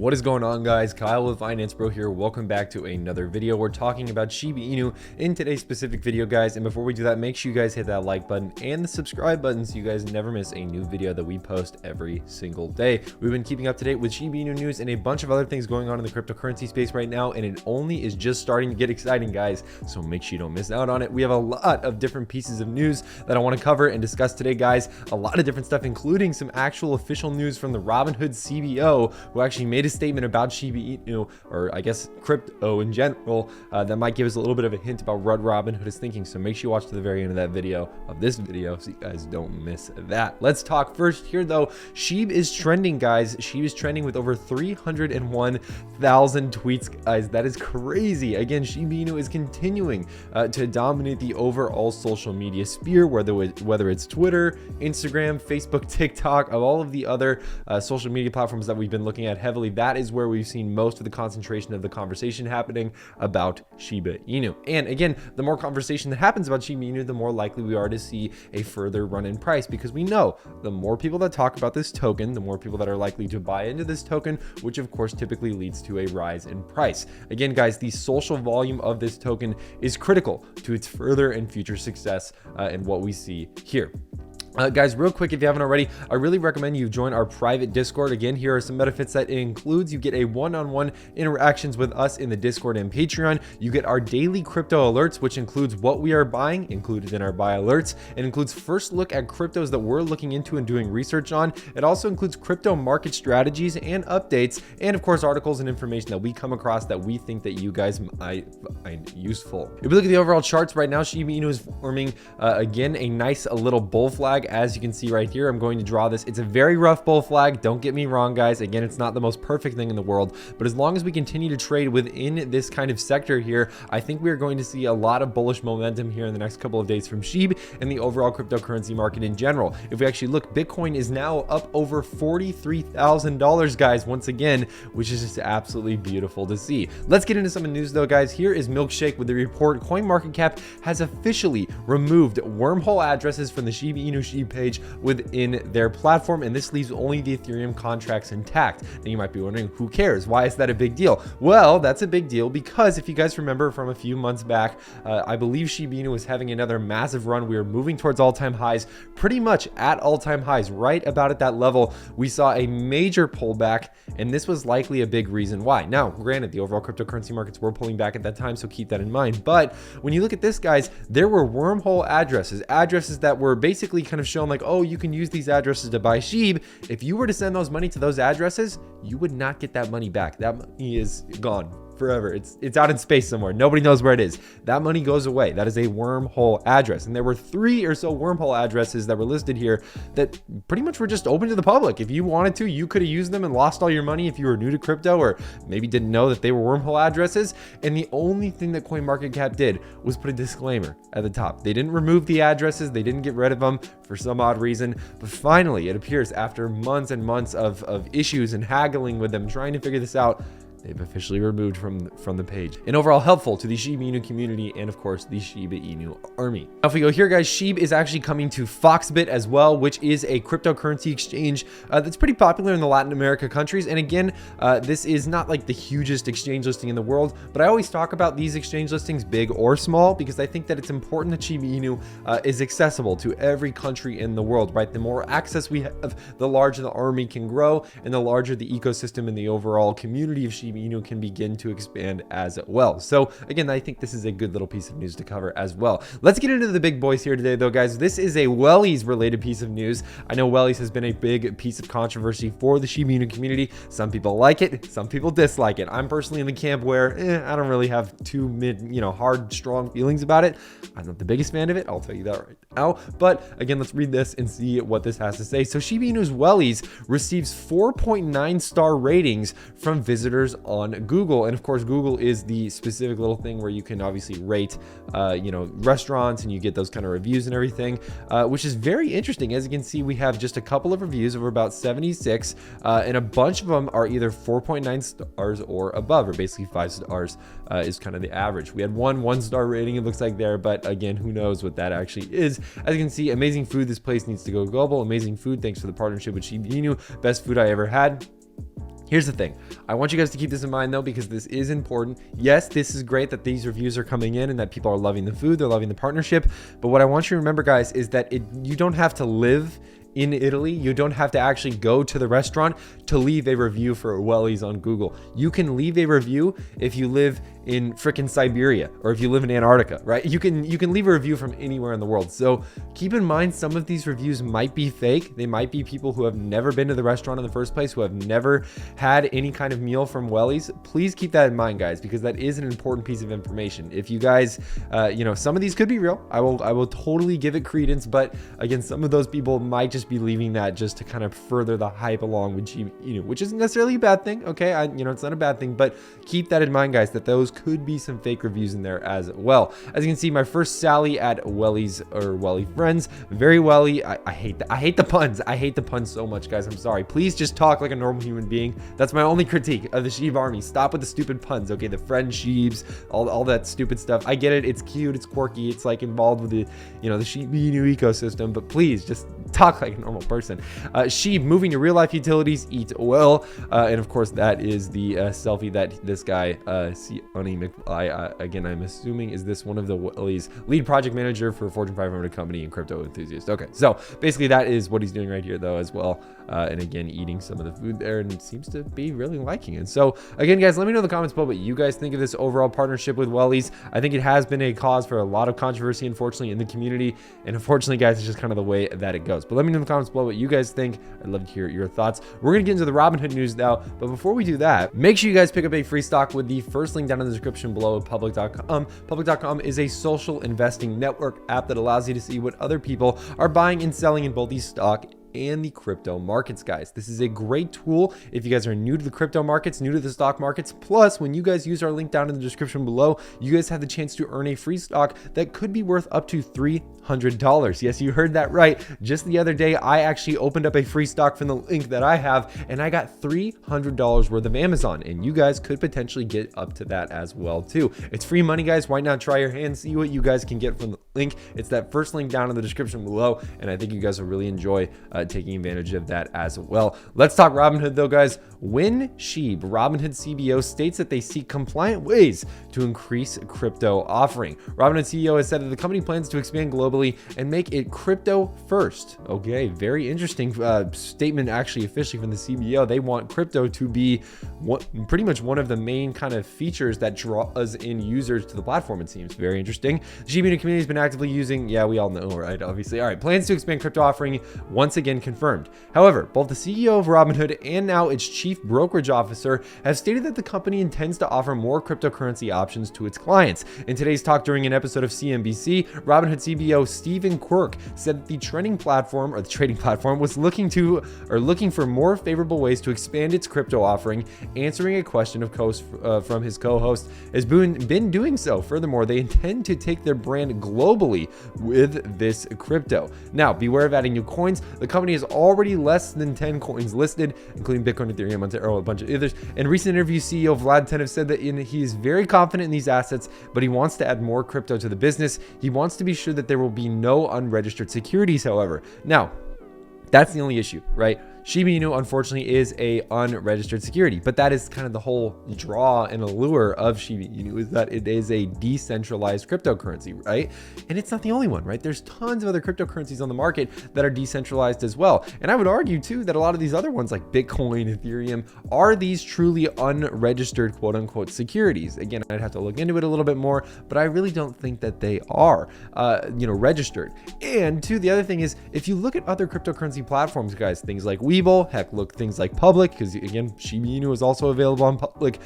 What is going on, guys? Kyle with Finance Bro here. Welcome back to another video. We're talking about Shiba Inu in today's specific video, guys. And before we do that, make sure you guys hit that like button and the subscribe button so you guys never miss a new video that we post every single day. We've been keeping up to date with Shiba Inu news and a bunch of other things going on in the cryptocurrency space right now, and it only is just starting to get exciting, guys. So make sure you don't miss out on it. We have a lot of different pieces of news that I want to cover and discuss today, guys. A lot of different stuff, including some actual official news from the Robinhood CBO, who actually made a statement about Shiba Inu, or I guess crypto in general, that might give us a little bit of a hint about what Robinhood is thinking. So make sure you watch to the very end of that video, so you guys don't miss that. Let's talk first here though. Shib is trending, guys. Shib is trending with over 301,000 tweets, guys. That is crazy. Again, Shiba Inu is continuing to dominate the overall social media sphere, whether it's Twitter, Instagram, Facebook, TikTok, of all of the other social media platforms that we've been looking at heavily. That is where we've seen most of the concentration of the conversation happening about Shiba Inu. And again, the more conversation that happens about Shiba Inu, the more likely we are to see a further run in price, because we know the more people that talk about this token, the more people that are likely to buy into this token, which of course typically leads to a rise in price. Again, guys, the social volume of this token is critical to its further and future success and what we see here. Guys, real quick, if you haven't already, I really recommend you join our private Discord. Again, here are some benefits that it includes. You get a one-on-one interactions with us in the Discord and Patreon. You get our daily crypto alerts, which includes what we are buying, included in our buy alerts. It includes first look at cryptos that we're looking into and doing research on. It also includes crypto market strategies and updates, and of course, articles and information that we come across that we think that you guys might find useful. If we look at the overall charts right now, Shiba Inu is forming, again, a nice little bull flag. As you can see right here, I'm going to draw this. It's a very rough bull flag. Don't get me wrong, guys. Again, it's not the most perfect thing in the world, but as long as we continue to trade within this kind of sector here, I think we are going to see a lot of bullish momentum here in the next couple of days from Shib and the overall cryptocurrency market in general. If we actually look, Bitcoin is now up over $43,000, guys, once again, which is just absolutely beautiful to see. Let's get into some news though, guys. Here is Milkshake with the report. CoinMarketCap has officially removed wormhole addresses from the Shiba Inu page within their platform, and this leaves only the Ethereum contracts intact. And you might be wondering, who cares? Why is that a big deal? Well, that's a big deal because if you guys remember from a few months back, I believe Shiba Inu was having another massive run. We were moving towards all-time highs, pretty much at all-time highs, right about at that level. We saw a major pullback, and this was likely a big reason why. Now, granted, the overall cryptocurrency markets were pulling back at that time, so keep that in mind. But when you look at this, guys, there were wormhole addresses that were basically kind of shown like, oh, you can use these addresses to buy Shib. If you were to send those money to those addresses, you would not get that money back. That money is gone forever. It's out in space somewhere. Nobody knows where it is. That money goes away. That is a wormhole address. And there were 3 or so wormhole addresses that were listed here that pretty much were just open to the public. If you wanted to, you could have used them and lost all your money if you were new to crypto or maybe didn't know that they were wormhole addresses. And the only thing that CoinMarketCap did was put a disclaimer at the top. They didn't remove the addresses. They didn't get rid of them for some odd reason. But finally, it appears after months and months of issues and haggling with them, trying to figure this out, they've officially removed from the page. And overall helpful to the Shiba Inu community and of course the Shiba Inu army. Now if we go here, guys, Shib is actually coming to FOXBIT as well, which is a cryptocurrency exchange that's pretty popular in the Latin America countries. And again, this is not like the hugest exchange listing in the world, but I always talk about these exchange listings, big or small, because I think that it's important that Shiba Inu is accessible to every country in the world, right? The more access we have, the larger the army can grow and the larger the ecosystem and the overall community of Shiba Inu can begin to expand as well. So again, I think this is a good little piece of news to cover as well. Let's get into the big boys here today though, guys. This is a WELLIES related piece of news. I know WELLIES has been a big piece of controversy for the Shiba Inu community. Some people like it, some people dislike it. I'm personally in the camp where I don't really have too hard, strong feelings about it. I'm not the biggest fan of it, I'll tell you that right now. But again, let's read this and see what this has to say. So Shiba Inu's WELLIES receives 4.9 star ratings from visitors on Google. And of course, Google is the specific little thing where you can obviously rate, restaurants, and you get those kind of reviews and everything, which is very interesting. As you can see, we have just a couple of reviews of about 76, and a bunch of them are either 4.9 stars or above, or basically 5 stars is kind of the average. We had one star rating, it looks like there, but again, who knows what that actually is. As you can see, amazing food. This place needs to go global. Amazing food. Thanks for the partnership with Shiba Inu. Best food I ever had. Here's the thing. I want you guys to keep this in mind though, because this is important. Yes, this is great that these reviews are coming in and that people are loving the food, they're loving the partnership. But what I want you to remember, guys, is that you don't have to live in Italy. You don't have to actually go to the restaurant to leave a review for Wellies on Google. You can leave a review if you live in frickin' Siberia or if you live in Antarctica, right? You can leave a review from anywhere in the world. So keep in mind, some of these reviews might be fake. They might be people who have never been to the restaurant in the first place, who have never had any kind of meal from Wellies. Please keep that in mind, guys, because that is an important piece of information. If you guys, some of these could be real. I will totally give it credence, but again, some of those people might just be leaving that just to kind of further the hype along with Shiba Inu, which isn't necessarily a bad thing. Okay, it's not a bad thing, but keep that in mind, guys, that those could be some fake reviews in there as well. As you can see, my first Sally at Wellies or Welly Friends, very Welly. I hate the puns. I hate the puns so much, guys. I'm sorry. Please just talk like a normal human being. That's my only critique of the Shib army. Stop with the stupid puns. Okay, the friend Shibs, all that stupid stuff. I get it. It's cute. It's quirky. It's like involved with the the Shiba Inu ecosystem. But please just talk like a normal person. Shib moving to real life utilities. Eat well. And of course, that is the selfie that this guy, Siani McFly, again, I'm assuming is this one of the Wellies lead project manager for a Fortune 500 company and crypto enthusiast. Okay, so basically that is what he's doing right here though as well. And again, eating some of the food there and seems to be really liking it. So again, guys, let me know in the comments below what you guys think of this overall partnership with Wellies. I think it has been a cause for a lot of controversy, unfortunately, in the community. And unfortunately, guys, it's just kind of the way that it goes. But let me know in the comments below what you guys think. I'd love to hear your thoughts. We're going to get into the Robinhood news now. But before we do that, make sure you guys pick up a free stock with the first link down in the description below at public.com. Public.com is a social investing network app that allows you to see what other people are buying and selling in both the stock and the crypto markets, guys. This is a great tool if you guys are new to the crypto markets, new to the stock markets. Plus, when you guys use our link down in the description below, you guys have the chance to earn a free stock that could be worth up to $300. Yes, you heard that right. Just the other day, I actually opened up a free stock from the link that I have, and I got $300 worth of Amazon, and you guys could potentially get up to that as well too. It's free money, guys. Why not try your hand, see what you guys can get from the link? It's that first link down in the description below, and I think you guys will really enjoy taking advantage of that as well. Let's talk Robinhood though, guys. When Shib, Robinhood CBO, states that they seek compliant ways to increase crypto offering. Robinhood CEO has said that the company plans to expand globally and make it crypto first. Okay, very interesting statement actually officially from the CBO. They want crypto to be pretty much one of the main kind of features that draws in users to the platform, it seems. Very interesting. The Shiba Inu community has been actively using, yeah, we all know, right? Obviously. All right, plans to expand crypto offering once again confirmed. However, both the CEO of Robinhood and now its chief brokerage officer have stated that the company intends to offer more cryptocurrency options to its clients. In today's talk during an episode of CNBC, Robinhood CBO Stephen Quirk said that the trading platform was looking for more favorable ways to expand its crypto offering, answering a question of course from his co-host has been doing so. Furthermore, they intend to take their brand globally with this crypto. Now, beware of adding new coins. The company has already less than 10 coins listed, including Bitcoin, Ethereum, Monero, a bunch of others. In recent interviews, CEO Vlad Tenev said that he is very confident in these assets, but he wants to add more crypto to the business. He wants to be sure that there will be no unregistered securities, however. Now, that's the only issue, right? Shiba Inu, unfortunately, is a unregistered security, but that is kind of the whole draw and allure of Shiba Inu, is that it is a decentralized cryptocurrency, right? And it's not the only one, right? There's tons of other cryptocurrencies on the market that are decentralized as well. And I would argue too that a lot of these other ones like Bitcoin, Ethereum, are these truly unregistered quote unquote securities. Again, I'd have to look into it a little bit more, but I really don't think that they are, registered. And two, the other thing is, if you look at other cryptocurrency platforms, guys, things like Webull, heck, look, things like Public, because again, Shiba Inu is also available on Public.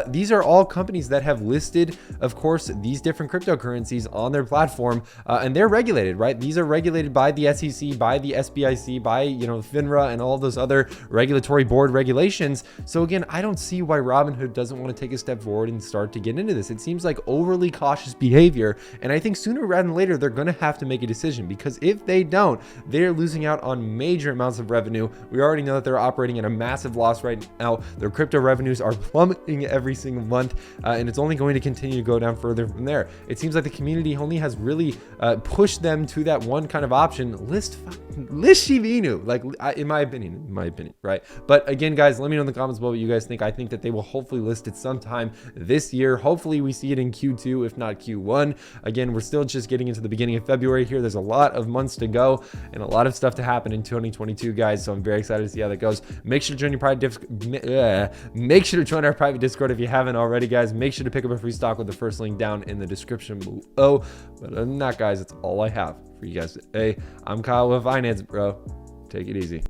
These are all companies that have listed, of course, these different cryptocurrencies on their platform, and they're regulated, right? These are regulated by the SEC, by the SBIC, by, FINRA, and all those other regulatory board regulations. So again, I don't see why Robinhood doesn't want to take a step forward and start to get into this. It seems like overly cautious behavior, and I think sooner rather than later, they're going to have to make a decision, because if they don't, they're losing out on major amounts of revenue, We already know that they're operating at a massive loss right now. Their crypto revenues are plummeting every single month, and it's only going to continue to go down further from there. It seems like the community only has really pushed them to that one kind of option: list Shiba Inu. Like, in my opinion, right? But again, guys, let me know in the comments below what you guys think. I think that they will hopefully list it sometime this year. Hopefully we see it in Q2, if not Q1. Again, we're still just getting into the beginning of February here. There's a lot of months to go and a lot of stuff to happen in 2022, guys. So I'm very excited to see how that goes. Make sure to join your make sure to join our private Discord if you haven't already, guys. Make sure to pick up a free stock with the first link down in the description below. But other than that, guys, that's all I have for you guys today. I'm Kyle with Finance Bro. Take it easy.